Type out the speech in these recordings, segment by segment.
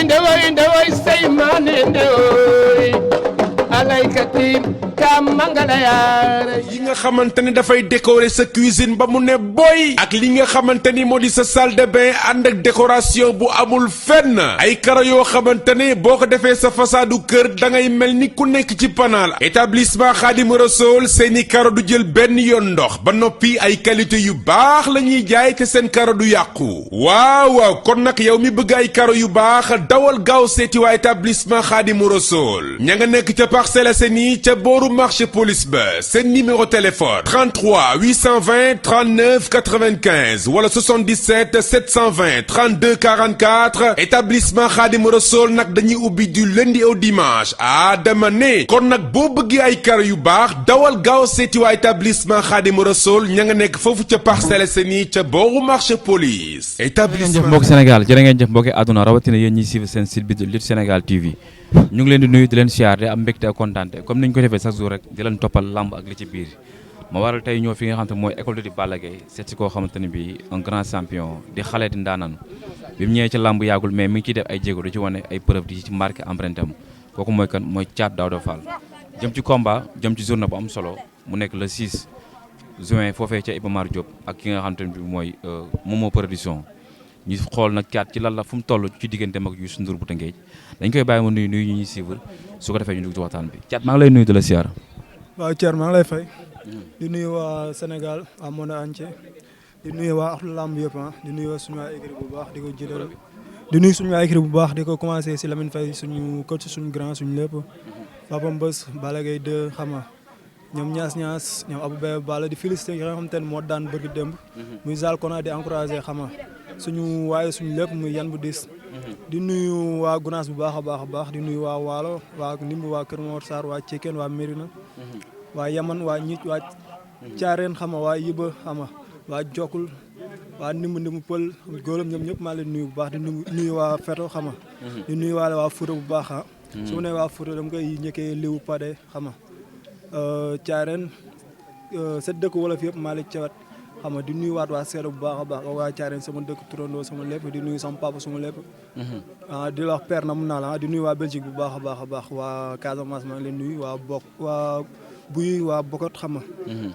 ndewoy say mane ndewoy alaykati kam mangala yaara yi nga xamante ni dafay décorer sa cuisine ba mu ne boy ak li nga xamante ni moo di sa salle de bain ànd ak décoration bu amul fenn ay karo yoo xamante ni boo ko defee sa façadu kër da ngay mel ni ku nekk ci panaal établissement Khadim Rassoul seeni karo du jël benn yoon ndox ba noppi ay qualité yu baax la ñuy jaay te seen karo du yàqu waaw kon nag yow mi bëgg ay karo yu baax dawal gaaw seeti waa établissement Khadim Rassoul ña nga nekk ca Parcelles Assainies ca booru marché police ba seen numéro téléphone 33 820 39 95 wala 77 720 32 44 établissement Khadim Rassoul nag dañuy ubbi du lundi au dimanche dama ne kon nag boo bëggee ay karo yu baax dawal gaaw seeti waa établissement Khadim Rassoul ña nga nekk foofu ca Parcelles Assainies ca booru marché police. jërëjëf mbokki Sénégal jërë ngeen jëf mbokki àdduna rawatina yéen ñi suivre seen site bi de Lutte Sénégal TV ñu ngi leen di nuyu di leen siyaar di am mbégte ak kontaante comme ni ñu ko defee chaque jour rek di leen toppal lamb ak li ci biir ma waral tey ñoo fi nga xamante mooy école de Balla Gaye seet si koo xamante ne bii un grand champion di xale di ndaanaan bi mu ñëwee ci lamb yàggul mais mi ngi ciy def ay jéego di ci wane ay preuve di ci marqué empreinte am kooku mooy kan mooy Thiat Daouda Fall jëm ci combat jëm ci journée bu am solo mu nekk le 6 juin foofee ca Iba Mar Diop ak ki nga xamante ne bii mooy Momo production ñu xool nag Thiat ci lan la fu mu toll ci digganteem ak Youssou Ndour bu Tëngéej dañ koy bàyyi ma nuyu ñu ñuy suivre su ko defee ñu dugg ci waxtaan bi Thiat maa ngi lay nuyu di la siyaar. waaw Thier maa ngi lay fay. di nuyu waa Sénégal waa monde entier di nuyu waa axlu lamb yëpp di nuyu suñu waa équipe bu baax di ko jiital di nuyu suñu waa équipe bu baax di ko commencé si Lamine Faye suñu coach suñu grand suñu lépp Papa Mbës Balla Gaye 2 xam nga ñoom ñaas ñoom Abou Beye Balla di félicité nga xamante ne moo daan bëgg démb muy Zal Kona di encouragé xam nga suñu waaye suñu lépp muy yan bu dis di nuyu waa Gunaas bu baax a baax di nuyu waa Waalo waa Ndimb waa Kër Mor Sarr waa Cekkeen waa Mérina waa Yaman waa Ñic waa Caareen xam nga waa Yiba xam nga waa Jokkul waa Ndimb Pël góoram ñoom ñëpp maa leen nuyu bu baax di nuyu waa Feto xam nga di nuyu waale waa Fouta bu baax su ma nee waa Fouta dama koy njëkkee liwu Pade xam nga Caareen sa dëkk wolof yëpp maa leen cawat xam nga di nuyu waat waa Seedo bu baax a baax waa Caareen sama dëkk turandoo sama lépp di nuyu sama papa sama lépp di la wax père na mun naa la di nuyu waa Belgique bu baax a baax waa Casamance maa ngi leen nuyu waa Buy waa Bokot xam nga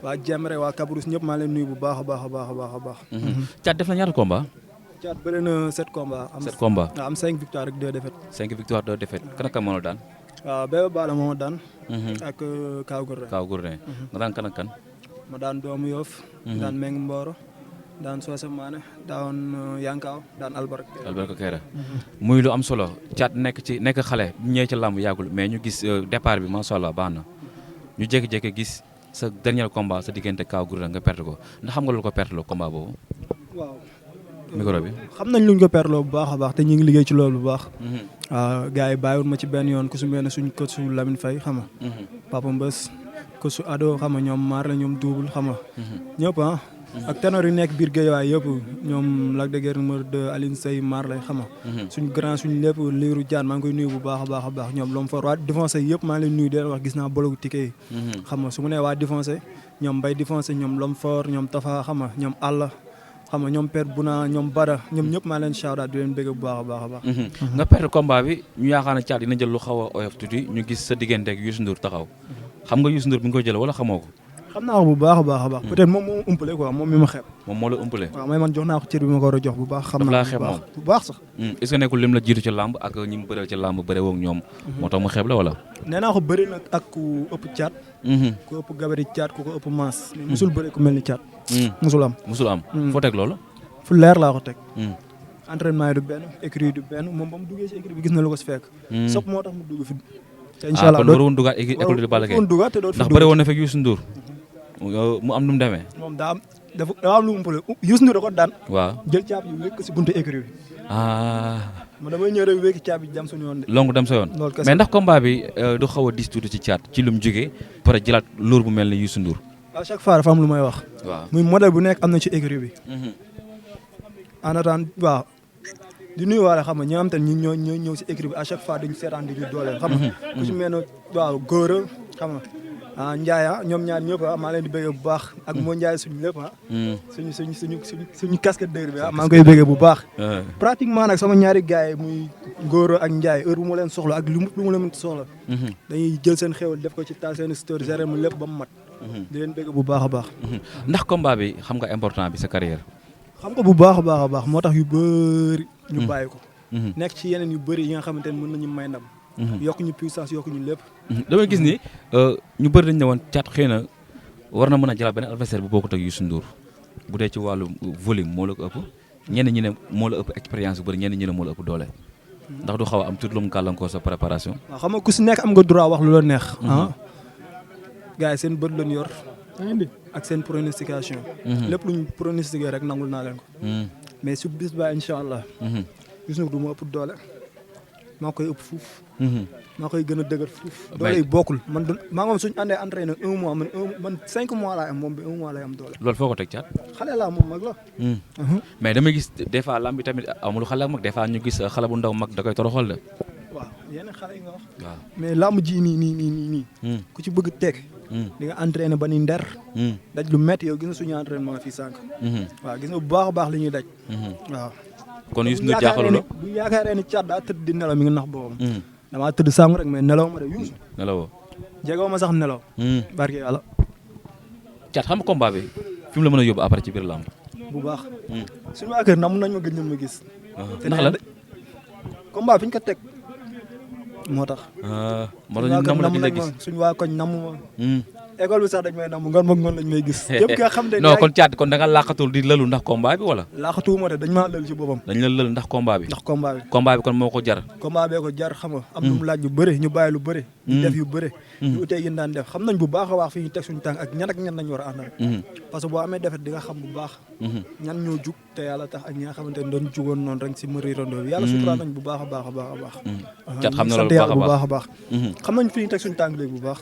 waa Jemre waa Kabrousse ñëpp maa ngi leen nuyu bu baax a baax Thiat def na ñaata combat. Thiat bëri na 7 combats. 7 combats am 5 victoires ak 2 défaites. 5 victoires 2 défaites kan ak kan moo la daan. waaw Bébé Balla moo daan. ak Kaw Gourdin. nga daan kan ak kan. ma daan Doomu Yoff. daan Meng Mboro. daan Socé Mané daan Yankaaw daan Albarka Kera. muy lu am solo Thiat nekk xale bu ñëwee ci làmb yàggul mais ñu gis départ bi macha allah baax na ñu jékki-jékki gis sa dernier combat sa diggante Kaw Gourdin nga perte ko ndax xam nga lu ko perte loo combat boobu. waaw. micro bi. xam nañ luñ ko perloo bu baax a baax te ñu ngi liggéey ci loolu bu baax. waaw gars yi bàyyiwul ma ci benn yoon ku su mel ne suñ coach su Lamine Faye xam nga. Papa Mbës coach su Ado xam nga ñoom maar la ñoom double xam nga. ñëpp ak ténor yi nekk biir Guédiawaye yëpp ñoom Lac de Guiers numéro 2 Aline Sey maar lay xam nga. suñ grand suñ lépp Liiru Jaan maa ngi koy nuyu bu baax a baax ñoom Lom For waa défoncé yëpp maa ngi leen nuyu di leen wax gis naa bologu ticket yi. xam nga su mu nee waa défoncé ñoom Mbay défoncé ñoom Lom For ñoom Tafa xam nga ñoom Alla xam nga ñoom Père Buna ñoom Bada ñoom ñëpp maa leen shout out di leen bëgg bu baax a baax. nga perte combat bi ñu yaakaar ne Thiat dina jël lu xaw a oyof tuuti ñu gis sa diggante ak Youssou Ndour taxaw xam nga Youssou Ndour bi nga koy jël wala xamoo ko. xam naa ko bu baax a baax peut-être moom moo umpale quoi moom mi ma xeeb. moom moo la umpale. waaw may man jox naa ko cër bi ma ko war a jox bu baax. xam naa ko bu baax sax. est-ce que nekkul lim la jiitu ci làmb ak ñi mu bëreel ci làmb bëree woog ñoom. moo tax mu xeeb la wala. nee naa ko bëri nag ak ku ëpp Thiat. ku ëpp gabari Thiat ku ko ëpp maas. musul bëri ku mel ni Thiat. musul am. foo teg loolu. fu leer laa ko teg. entraînement yi du benn écrit du benn moom ba mu duggee ci écrit bi gis na lu ko si fekk. sopp moo tax mu dugg fi. te incha allah kon waroon duggaat école de Balla Gaye ndax bëri woon na fekk Youssou Ndour mu am nu mu demee. moom daa am lu mu umpale Youssou Ndour da ko daan. waaw jël caab yi wékk si buntu écrit bi. ma damay ñëw rek wékki caab yi dem suñu yoon de. longu dem sa yoon mais ndax combat bi du xaw a dis tuuti ci Thiat ci lu mu jógee pare jëlaat lourd bu mel ni Youssou Ndour. à chaque fois dafa am lu may wax. waaw muy modèle bu nekk am na ci écrit bi. en attendant waaw di nuyuwaale xam nga ñi nga xam te ne ñoo ñëw si équipe bi à chaque fois dañu seetaan di ñu dooleel xam nga ku ci mel ne waaw góor xam nga Ndiaye ñoom ñaar ñëpp maa leen di bëggee bu baax ak moo Ndiaye suñu lépp suñu casquette dëgg bi maa ngi koy bëggee bu baax pratiquement nag sama ñaari gars yi muy Ngóoro ak Ndiaye heure bu ma leen soxla ak lu mu leen soxla. dañuy jël seen xéwal def ko ci taal seen story gérer mu lépp ba mu mat. di leen bëgg bu baax a baax. ndax combat bi xam nga important bi sa carrière. xam nga bu baax a baax moo tax yu bëri. ñu bàyyi ko. nekk ci yeneen yu bëri yi nga xamante ne mën nañu may ndam. yokk ñu puissance yokk ñu lépp. damay gis ni ñu bëri dañ ne woon Thiat xëy na war na mën a jëlaat beneen adversaire bu bokkut ak Youssou Ndour bu dee ci wàllu volume moo la ko ëpp ñenn ñi ne moo la ëpp expérience bu bëri ñenn ñi ne moo la ëpp doole ndax du xaw a am tuuti lu mu gàllankoor sa préparation. waaw xam nga ku si nekk am nga droit wax lu la neex. gars yi seen bët lañ yor. ak seen pronostication. lépp luñ pronostiqué rek nangul naa leen ko. mais su bis ba incha allah. Youssou Ndour du ma ëpp doole. maa koy ëpp fuuf. maa koy gën a dëgër fuuf. doole yi bokkul man maa ngi moom suñu àndee entraîné 1 mois man 5 mois laa am moom bi 1 mois lay am doole. loolu foo ko teg Thiat. xale laa moom mag la. mais damay gis des fois lamb bi tamit amul xale ak mag des fois ñu gis xale bu ndaw mag da koy toroxal de. waaw yenn xale yi nga wax. waaw mais lamb ji nii. ku ci bëgg teg. di nga entraîné ba ni nder. daj lu métti yow gis nga suñu entraînement fii sànq. waaw gis nga bu baax a baax li ñuy daj. waaw. kon Youssou Ndour jaaxalu la bu yaakaaree ni Thiat daa tëdd di nelaw mi ngi nax boobam. damaa tëdd sànq rek mais nelaw ma de Youssou. nelawoo. jegoo ma sax nelaw. barke yàlla. Thiat xam nga combat bi fi mu la mën a yóbbu après ci biir lamb. bu baax. suñu waa kër namm nañ ma gëj nañ ma gis. ndax lan combat fi ñu ko teg moo tax. moo tax ñu namm la gis suñu waa koñ namm ma. école bi sax dañ may namm ngoon lañ may gis. yëpp nga xam ne non kon Thiat kon da nga laqatul di lëlu ndax combat bi wala. laqatuwuma de dañ maa lël ci boppam. dañ la lël ndax combat bi. ndax combat bi. combat bi kon moo ko jar. combat bee ko jar xam nga. am lu mu laaj lu bëri ñu bàyyi lu bëri. ñu def yu bëri. ñu utee yéen daan def xam nañ bu baax a baax fi ñu teg suñu tànk ak ñan nañ war a àndal. parce que boo amee defet di nga xam bu baax. ñan ñoo jug te yàlla tax ak ñi nga xamante ne doon jugoon noonu rek si mëri rondo bi yàlla sutura nañ bu baax a baax a baax a baax. Thiat xam na loolu bu baax a baax. xam nañ fi ñu teg suñu tànk léegi bu baax.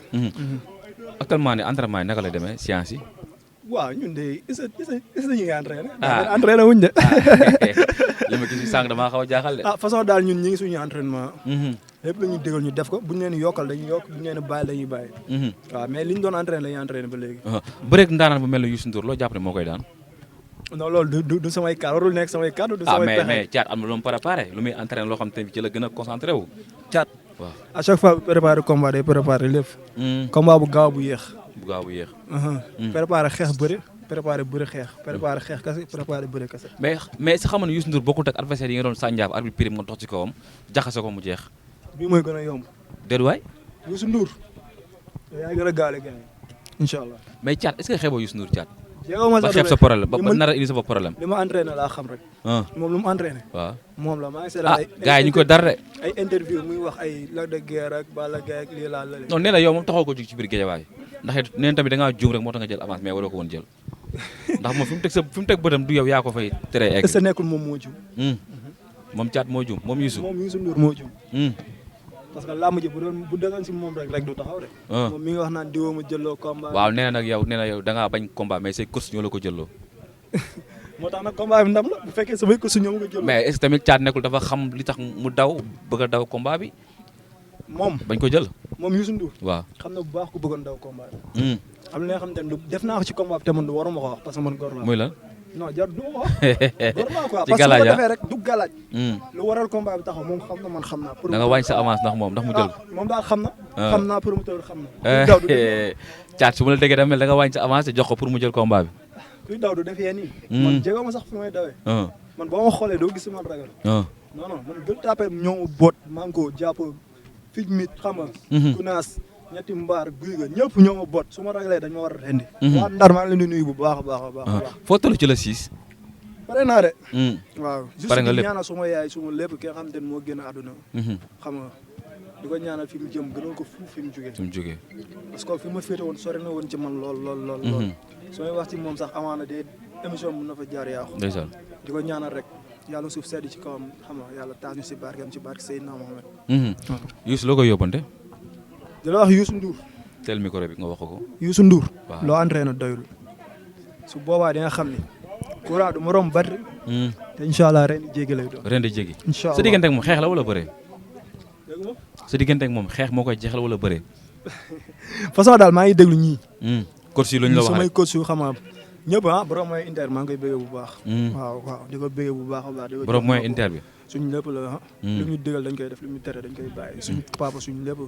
actuellement ne entraînement yi naka lay demee séance yi. waaw ñun de est-ce que ñu ngi entraîné. entraîné wuñ de. li ma gis sànq damaa xaw a jaaxal de. façon daal ñun ñi ngi suñu entraînement. lépp la ñuy digal ñu def ko buñ leen yokkal dañuy yokk buñ leen bàyyi dañuy bàyyi. waaw mais liñ doon entraîné la ñuy entraîné ba léegi. bëreeg ndaanaan bu mel ne Youssou Ndour loo jàpp ne moo koy daan. non loolu du samay kàddu warul nekk samay kàddu. du samay pexe mais Thiat am na lu mu préparé lu muy entraîné loo xam te ci la gën a concentré wu. Thiat waaw à chaque fois préparé combat day préparé lépp. combat bu gaaw bu yéex. bu gaaw bu yéex. préparé xeex bëri préparé bëri xeex préparé xeex kese préparé bëri kese. mais sa xam ne Youssou Ndour bokkul ak adversaire yi nga doon sànjaaf arbitre prime nga dox ci kawam jaxase ko mu jeex. bii mooy gën a yomb. déedéet waay. Youssou Ndour. yaa gën a gaale gars yi incha allah. mais Thiat est-ce que xeeboo Youssou Ndour Thiat. jéego ma ba sax xeeb sa problème ba nar a indi sa bopp problème. li ma entraîné laa xam rek. moom lu mu entraîné. waaw moom la maa ngi seetlu ay. gars yi ñu ko dar de. ay interview muy wax ay Lac de Guiers ak Balla Gaye ak lii laa la non nee na yow moom taxaw ko ci biir géejawaay ndax it nee na tamit da ngaa juum rek moo tax nga jël avance mais waroo ko woon jël ndax moom fi mu teg bëtam du yow yaa ko fay tere egg. est-ce que nekkul moom moo juum. moom Thiat moo juum moom Youssou. moom Youssou Ndour moo juum. parce que làmb ji bu dëggoon si moom rek du taxaw de. moom mi ngi wax naan diwoo ma jëlloo combat. waaw nee na nag yow da ngaa bañ combat mais say course ñoo la ko jëlloo. moo tax nag combat bi ndam la bu fekkee samay course ñoo ma ko jëlloo. mais est-ce que tamit Thiat nekkul dafa xam li tax mu daw bëgg a daw combat bi. moom bañ ko jël. moom Youssou Ndour. waaw xam na bu baax ku bëggoon daw combat bi. am na nga xam te ne def naa ko ci combat bi te man du waruma ko wax parce que man góor laa. muy lan. non jar du ma wax. góor laa quoi ci parce que galaaj bu ko defee rek du galaaj. lu waral combat bi taxaw moom xam na man xam naa. da nga wàññi sa avance ndax moom ndax mu jël ko. moom daal xam na. xam naa promoteur xam na. Thiat su ma la déggee dafa mel da nga wàññi sa avance jox ko pour mu jël combat bi. kuy daw du def yéen nii. man jegoo ma sax fi may dawee. man boo ma xoolee doo gis man ragal. non non man gën tapé ñoo boot maa ngi ko jàpp fii mit xam nga. kunaas ñetti mbaar guy ga ñëpp ñoo ma boot su ma ragalee dañ ma war a rendi. waa Ndar maa ngi leen di nuyu bu baax a baax a baax. foo toll ci la 6. pare naa de. waaw pare nga juste lépp ñaanal suma yaay suma lépp ki nga xam te ne moo génn àdduna. xam nga di ko ñaanal fi mu jëm gënoon ko fuuf fi mu jógee. fi mu jógee. parce que fi ma féete woon sori na woon ci man lool lool lool lool. su may wax ci moom sax amaana de émission mun na fa jaar yaaxu. ndeysaan. di ko ñaanal rek yàlla suuf sedd ci kawam xam nga yàlla taas ñu si barkeem ci barke Seydina Mohamed. Youssou loo koy yóbbante. di la wax Youssou Ndour. teel micro bi nga wax ko. Youssou Ndour. waaw loo entraîné doyul. su boobaa di nga xam ni. Kura du morom batri. te incha allah ren di jéggi lay doon. ren di jéggi. incha allah sa diggante ak moom xeex la wala bëree. dégg nga sa diggante ak moom xeex moo koy jeexal wala bëree. façon daal maa ngi déglu ñii. coach yi lu ñu la wax samay rek coach yu xam ñëpp borom mooy inter maa ngi koy bëggee bu baax. waaw waaw di ko bëggee bu baax a baax. borom mooy inter bi. suñ lépp la lu ñu digal dañ koy def lu ñu tere dañ koy bàyyi suñ papa suñ lépp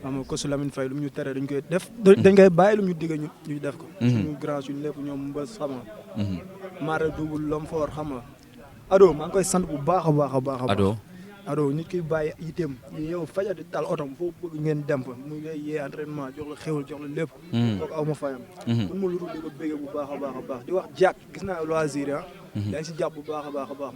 xam nga ko su Lamine Faye lu ñu tere dañ koy def dañ koy bàyyi lu ñu digal ñu def ko suñu grand suñ lépp ñoom mbës xam nga Mara double l'homme fort xam nga Ado maa ngi koy sant bu baax a baax a baax Ado nit ki bàyyi itam yow fajar di tal otom foofu bëgg ngeen dem fa mu ngay yee entraînement jox la xewal jox la lépp kooku aw ma fayam mun ma lutul di ko bégge bu baax a baax a baax di wax Jack gis naa loisir yaa ngi si jàpp bu baax a baax a baax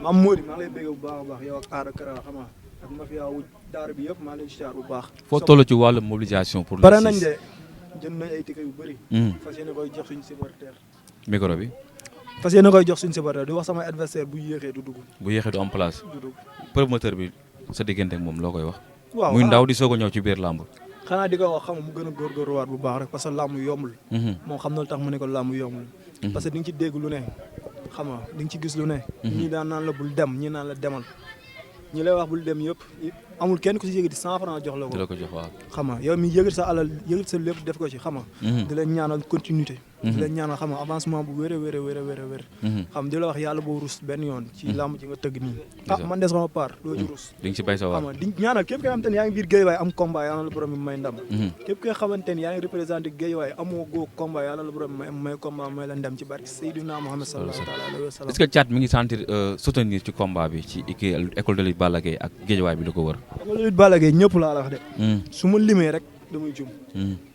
Mam Mody maa ngi lay bégge bu baax a baax yow ak aada kara xam nga ak mafia wu daara bi yëpp maa ngi lay siyaar bu baax foo toll ci wàllu mobilisation pour pare nañ de jënd nañ ay ticket yu bëri fas yéene koy jox suñu supporter micro bi fas yéene koy jox suñu supporter di wax sama adversaire bu yéexee du dugg bu yéexee du am place du dugg promoteur bi sa diggante ak moom loo koy wax waaw muy ndaw di soog a ñëw ci biir làmb xanaa di ko wax xam mu gën a góorgóorluwaat bu baax rek parce que làmb yombul moom xam na lu tax mu ne ko làmb yombul parce que di nga ci dégg lu ne xam nga di nga ci gis lu ne ñii daan naan la bul dem ñii naan la demal ñi lay wax bul dem yëpp amul kenn ku si yëgati 100 francs jox la ko. di la ko jox waaw. xam nga yow mi yëgati sa alal yëgati sa lépp def ko ci xam nga. di la ñaanal continuité. di la ñaanal xam nga avancement bu wér a wér a wér a wér a wér. xam di la wax yàlla boo rus benn yoon. ci làmb ji nga tëgg nii. ah man de sama part doo ci rus. di nga ci bay sa waar xam nga di ñaanal képp koo xamante ne yaa ngi biir Guédiawaye am combat yàlla la borom mi may ndam. képp koo xamante ne yaa ngi représenté Guédiawaye amoo góo combat yàlla la borom may combat may la ndam ci barke Seydina Mohamed sallallahu alayhi wa sallam. est-ce que Thiat mi ngi sentir soutenir ci combat bi ci école de lutte Balla Gaye ak Guédiawaye bi la ko wër. école de lutte Balla Gaye ñëpp laa la wax de. su ma limee rek damay jum.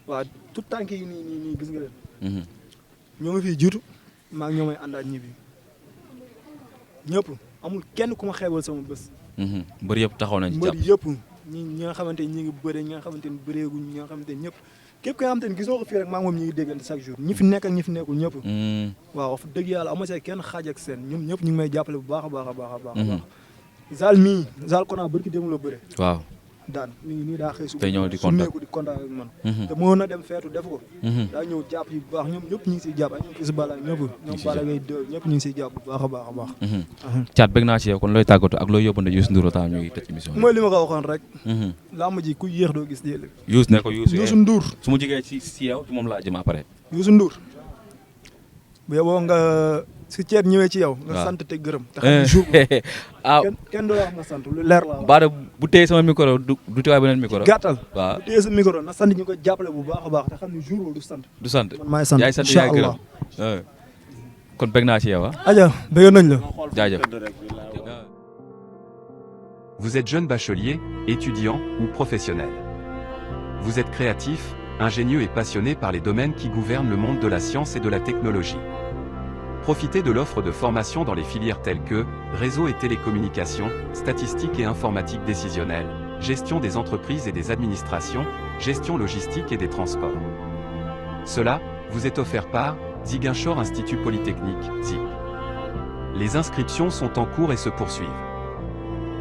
waaw tout tànk yi nii gis nga leen. ñoo ngi fiy jiitu maa ngi ñoo may àndaat ñibbi ñëpp amul kenn ku ma xeebal sama bés. mbër yëpp taxaw nañ ci jàpp mbër yëpp ñi nga xamante ni ñi ngi bëre ñi nga xamante ni bëreeguñ ñi nga xamante ni ñëpp képp ki nga xamante ni gisoo ko fii rek maa ngi moom ñi ngi déggante chaque jour ñi fi nekk ak ñi fi nekkul ñëpp. waaw wax dëgg yàlla ama see kenn xaaj ak seen ñoom ñëpp ñu ngi may jàppale bu baax a baax a baax a baax. Zal Kona bërki démb la bëre. waaw daan mi ngi nii daa xëy su te ñëw di kontaan di kontaan ak man te mënoon na dem feetu def ko daa ñëw jàpp yi bu baax ñoom ñëpp ñu ngi siy jàpp ak ñoom Fils Balla ñëpp ñoom Balla Gaye 2 ñëpp ñu ngi siy jàpp bu baax a baax a baax Thiat bëgg naa ci yow kon looy tàggatu ak looy yóbbante Youssou Ndour ta ñuy tëj émission mooy li ma ko waxoon rek làmb ji ku yéex doo gis jël Youssou ne ko Youssou Ndour su ma jigee ci yow ci moom laa jëm après Youssou Ndour bu yeboo nga si Thiat ñëwee ci yow nga sant te gërëm te xam ne jour kenn doo wax nga sant lu leer la baada bu téye sama micro du teewaay beneen micro gàttal waaw bu téye sa micro na sant ñu ko jàppale bu baax a baax te xam ne jour du sant man maay sant yaay sant yaay gërëm kon bëgg naa ci yow aja bëgg nañ la jaajëf Vous êtes jeune bachelier, étudiant ou professionnel. Vous êtes créatif, ingénieux et passionné par les domaines qui gouvernent le monde de la science et de la technologie. Profitez de l'offre de formation dans les filières telles que réseau et télécommunications, statistiques et informatique décisionnelle, gestion des entreprises et des administrations, gestion logistique et des transports. Cela vous est offert par Ziguinchor Institut Polytechnique, ZIP. Les inscriptions sont en cours et se poursuivent.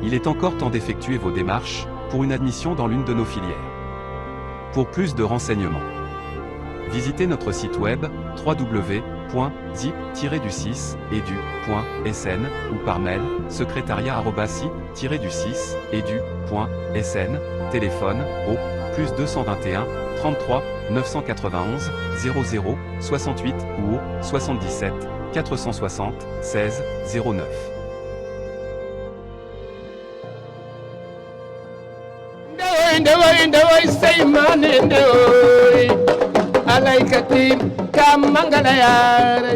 Il est encore temps d'effectuer vos démarches pour une admission dans l'une de nos filières. Pour plus de renseignements, visitez notre site web www.zip-du6edu.sn ou par mail secrétariat@zip-du6edu.sn, téléphone au +221 33 991 00 68 ou au 77 460 16 09. ndewoy seymane ndewoy alaykati kam mangala yaara